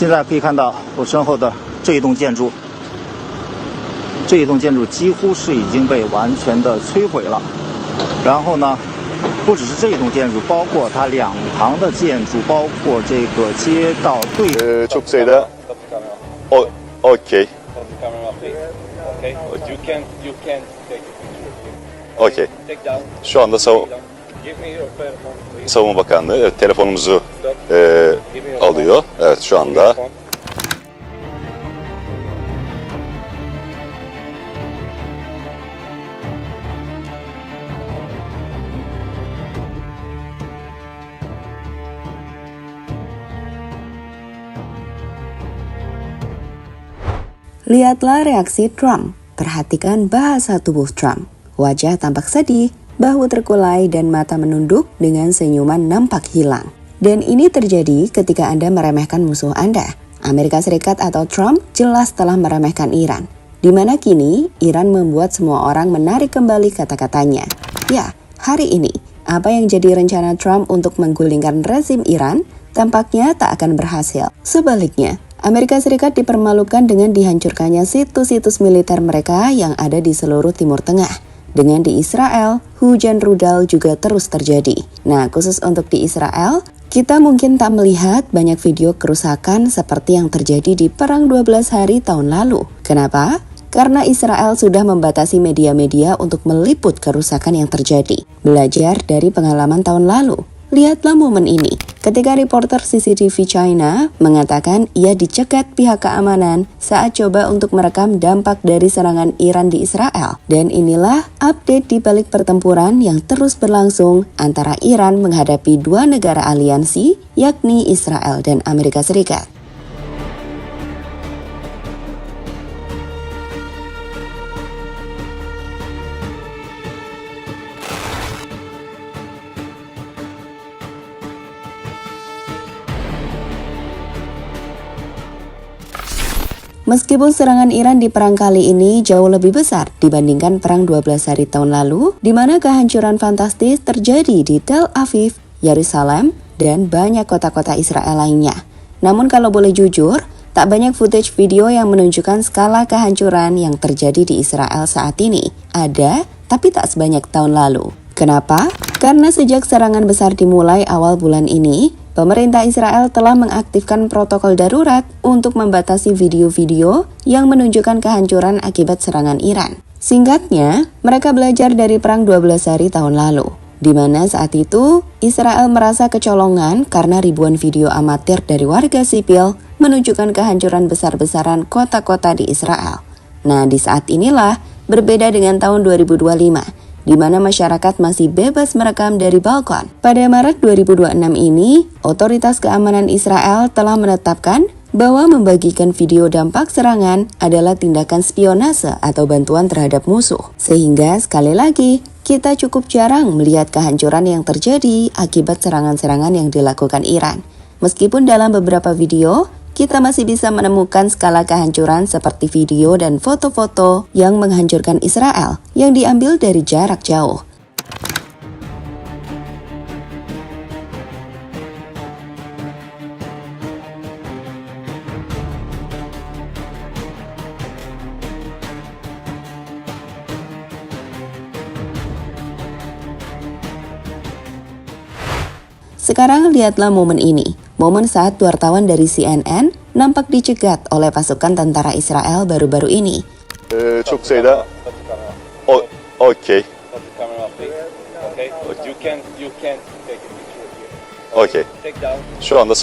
现在可以看到我身后的这一栋建筑，几乎是已经被完全的摧毁了。然后呢，不只是这一栋建筑，包括它两旁的建筑，包括这个街道对。Çok sayıda. Okey. Okey. Şu anda Savunma Bakanlığı evet, telefonumuzu alıyor. Evet şu anda. Lihatlah reaksi Trump. Perhatikan bahasa tubuh Trump. Wajah tampak sedih, bahu terkulai dan mata menunduk dengan senyuman nampak hilang. Dan ini terjadi ketika Anda meremehkan musuh Anda. Amerika Serikat atau Trump jelas telah meremehkan Iran. Di mana kini Iran membuat semua orang menarik kembali kata-katanya. Ya, hari ini apa yang jadi rencana Trump untuk menggulingkan rezim Iran tampaknya tak akan berhasil. Sebaliknya, Amerika Serikat dipermalukan dengan dihancurkannya situs-situs militer mereka yang ada di seluruh Timur Tengah. Dengan di Israel, hujan rudal juga terus terjadi. Nah, khusus untuk di Israel, kita mungkin tak melihat banyak video kerusakan seperti yang terjadi di Perang 12 Hari tahun lalu. Kenapa? Karena Israel sudah membatasi media-media untuk meliput kerusakan yang terjadi. Belajar dari pengalaman tahun lalu. Lihatlah momen ini, ketika reporter CCTV China mengatakan ia dicegat pihak keamanan saat coba untuk merekam dampak dari serangan Iran di Israel. Dan inilah update di balik pertempuran yang terus berlangsung antara Iran menghadapi dua negara aliansi, yakni Israel dan Amerika Serikat. Meskipun serangan Iran di perang kali ini jauh lebih besar dibandingkan perang 12 hari tahun lalu, di mana kehancuran fantastis terjadi di Tel Aviv, Yerusalem, dan banyak kota-kota Israel lainnya. Namun kalau boleh jujur, tak banyak footage video yang menunjukkan skala kehancuran yang terjadi di Israel saat ini. Ada, tapi tak sebanyak tahun lalu. Kenapa? Karena sejak serangan besar dimulai awal bulan ini, pemerintah Israel telah mengaktifkan protokol darurat untuk membatasi video-video yang menunjukkan kehancuran akibat serangan Iran. Singkatnya, mereka belajar dari perang 12 hari tahun lalu, di mana saat itu Israel merasa kecolongan karena ribuan video amatir dari warga sipil menunjukkan kehancuran besar-besaran kota-kota di Israel. Nah, di saat inilah berbeda dengan tahun 2025. Di mana masyarakat masih bebas merekam dari balkon. Pada Maret 2026 ini, otoritas keamanan Israel telah menetapkan bahwa membagikan video dampak serangan adalah tindakan spionase atau bantuan terhadap musuh. Sehingga sekali lagi, kita cukup jarang melihat kehancuran yang terjadi akibat serangan-serangan yang dilakukan Iran. Meskipun dalam beberapa video, kita masih bisa menemukan skala kehancuran seperti video dan foto-foto yang menghancurkan Israel yang diambil dari jarak jauh. Sekarang lihatlah momen ini. Momen saat wartawan dari CNN nampak dicegat oleh pasukan tentara Israel baru-baru ini. Çok sayıda. Okey. Okey. Şu anda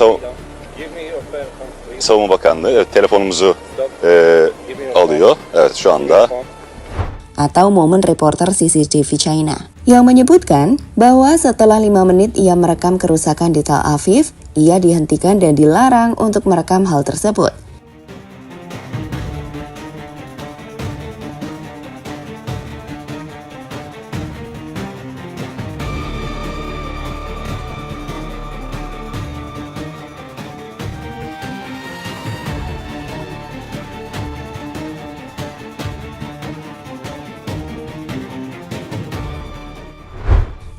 Savunma Bakanlığı evet, telefonumuzu alıyor. Evet şu anda. Atau momen reporter CCTV China yang menyebutkan bahwa setelah 5 menit ia merekam kerusakan di Tel Aviv, ia dihentikan dan dilarang untuk merekam hal tersebut.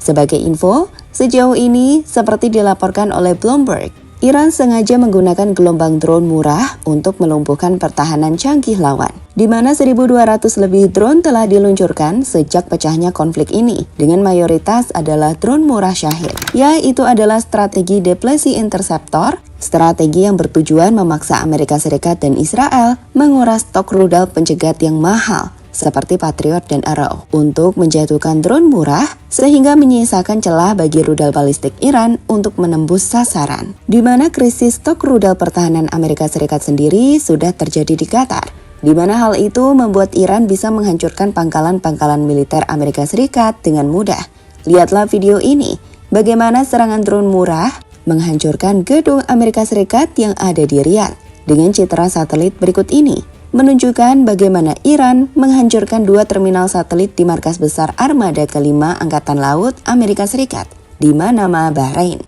Sebagai info, sejauh ini seperti dilaporkan oleh Bloomberg, Iran sengaja menggunakan gelombang drone murah untuk melumpuhkan pertahanan canggih lawan, di mana 1.200 lebih drone telah diluncurkan sejak pecahnya konflik ini, dengan mayoritas adalah drone murah Shahed. Ya, itu adalah strategi deplesi interceptor, strategi yang bertujuan memaksa Amerika Serikat dan Israel menguras stok rudal pencegat yang mahal, seperti Patriot dan Arrow, untuk menjatuhkan drone murah sehingga menyisakan celah bagi rudal balistik Iran untuk menembus sasaran. Di mana krisis stok rudal pertahanan Amerika Serikat sendiri sudah terjadi di Qatar, di mana hal itu membuat Iran bisa menghancurkan pangkalan-pangkalan militer Amerika Serikat dengan mudah. Lihatlah video ini, bagaimana serangan drone murah menghancurkan gedung Amerika Serikat yang ada di Riyadh. Dengan citra satelit berikut ini, menunjukkan bagaimana Iran menghancurkan 2 terminal satelit di markas besar Armada ke-5 Angkatan Laut Amerika Serikat di Manama, Bahrain.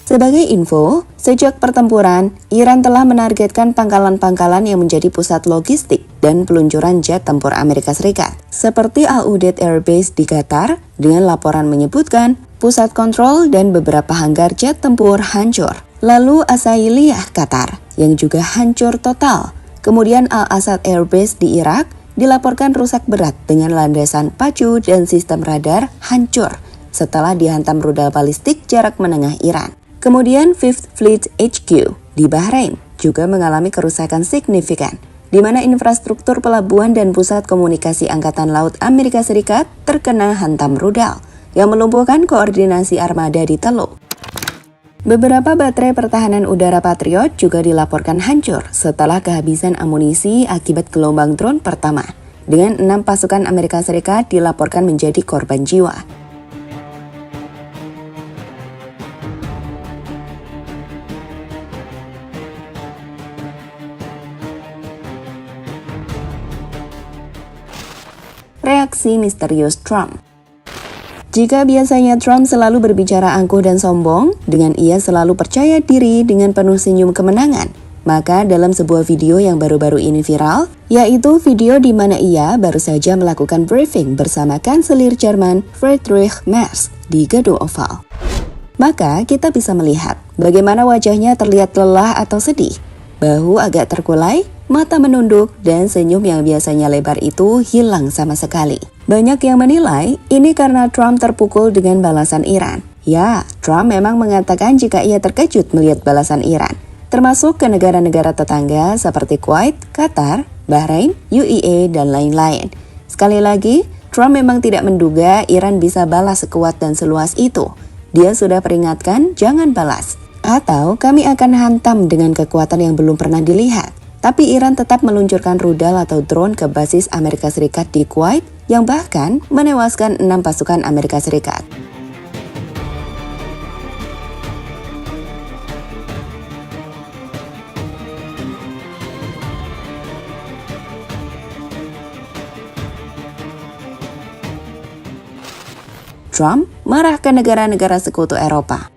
Sebagai info, sejak pertempuran, Iran telah menargetkan pangkalan-pangkalan yang menjadi pusat logistik dan peluncuran jet tempur Amerika Serikat, seperti Al Udeid Air Base di Qatar, dengan laporan menyebutkan pusat kontrol dan beberapa hanggar jet tempur hancur. Lalu Asailiyah Qatar, yang juga hancur total. Kemudian Al-Assad Air Base di Irak dilaporkan rusak berat dengan landasan pacu dan sistem radar hancur setelah dihantam rudal balistik jarak menengah Iran. Kemudian Fifth Fleet HQ di Bahrain juga mengalami kerusakan signifikan, di mana infrastruktur pelabuhan dan pusat komunikasi Angkatan Laut Amerika Serikat terkena hantam rudal yang melumpuhkan koordinasi armada di Teluk. Beberapa baterai pertahanan udara Patriot juga dilaporkan hancur setelah kehabisan amunisi akibat gelombang drone pertama, dengan 6 pasukan Amerika Serikat dilaporkan menjadi korban jiwa. Reaksi misterius Trump. Jika biasanya Trump selalu berbicara angkuh dan sombong, dengan ia selalu percaya diri dengan penuh senyum kemenangan, maka dalam sebuah video yang baru-baru ini viral, yaitu video di mana ia baru saja melakukan briefing bersama Kanselir Jerman Friedrich Merz di Gedung Oval. Maka kita bisa melihat bagaimana wajahnya terlihat lelah atau sedih, bahu agak terkulai, mata menunduk, dan senyum yang biasanya lebar itu hilang sama sekali. Banyak yang menilai ini karena Trump terpukul dengan balasan Iran. Ya, Trump memang mengatakan jika ia terkejut melihat balasan Iran, termasuk ke negara-negara tetangga seperti Kuwait, Qatar, Bahrain, UAE, dan lain-lain. Sekali lagi, Trump memang tidak menduga Iran bisa balas sekuat dan seluas itu. Dia sudah peringatkan jangan balas, atau kami akan hantam dengan kekuatan yang belum pernah dilihat. Tapi Iran tetap meluncurkan rudal atau drone ke basis Amerika Serikat di Kuwait yang bahkan menewaskan 6 pasukan Amerika Serikat. Trump marah ke negara-negara sekutu Eropa.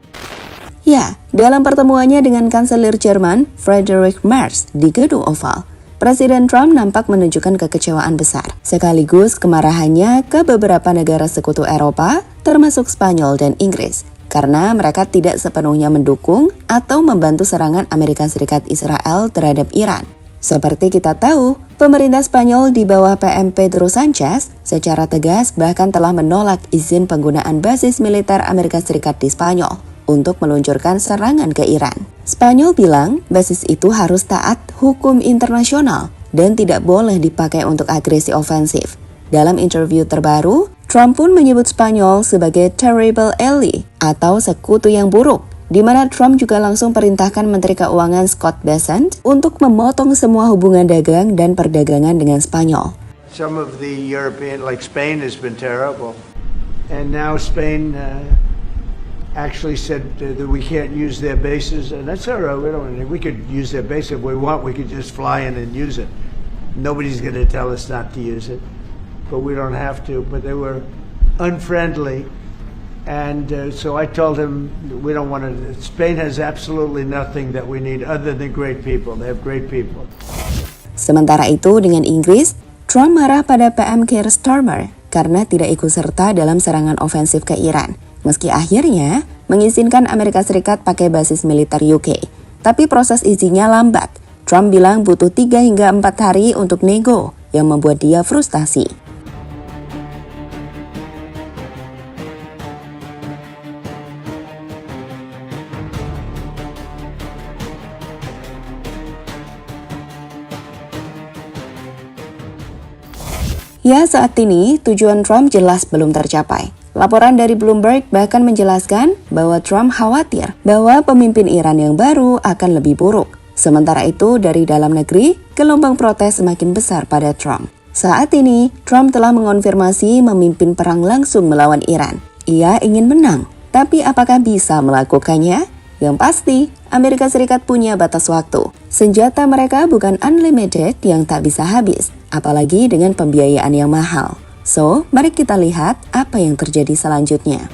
Ya, dalam pertemuannya dengan Kanselir Jerman Friedrich Merz di Gedung Oval, Presiden Trump nampak menunjukkan kekecewaan besar, sekaligus kemarahannya ke beberapa negara sekutu Eropa, termasuk Spanyol dan Inggris, karena mereka tidak sepenuhnya mendukung atau membantu serangan Amerika Serikat Israel terhadap Iran. Seperti kita tahu, pemerintah Spanyol di bawah PM Pedro Sanchez secara tegas bahkan telah menolak izin penggunaan basis militer Amerika Serikat di Spanyol untuk meluncurkan serangan ke Iran. Spanyol bilang basis itu harus taat hukum internasional dan tidak boleh dipakai untuk agresi ofensif. Dalam interview terbaru, Trump pun menyebut Spanyol sebagai terrible ally atau sekutu yang buruk, di mana Trump juga langsung perintahkan Menteri Keuangan Scott Bessent untuk memotong semua hubungan dagang dan perdagangan dengan Spanyol. Some of the European, like Spain, has been terrible, and now Spain actually said that we can't use their bases, and that's all right. We could use their base if we want. We could just fly in and use it. Nobody's going to tell us not to use it, but we don't have to. But they were unfriendly, And so I told him we don't want to. Spain has absolutely nothing that we need other than great people. They have great people. Sementara itu dengan Inggris, Trump marah pada PM Keir Starmer karena tidak ikut serta dalam serangan ofensif ke Iran, meski akhirnya mengizinkan Amerika Serikat pakai basis militer UK. Tapi proses izinnya lambat. Trump bilang butuh 3 hingga 4 hari untuk nego, yang membuat dia frustasi. Ya, saat ini tujuan Trump jelas belum tercapai. Laporan dari Bloomberg bahkan menjelaskan bahwa Trump khawatir bahwa pemimpin Iran yang baru akan lebih buruk. Sementara itu, dari dalam negeri, gelombang protes semakin besar pada Trump. Saat ini, Trump telah mengonfirmasi memimpin perang langsung melawan Iran. Ia ingin menang, tapi apakah bisa melakukannya? Yang pasti, Amerika Serikat punya batas waktu. Senjata mereka bukan unlimited yang tak bisa habis, apalagi dengan pembiayaan yang mahal. So, mari kita lihat apa yang terjadi selanjutnya.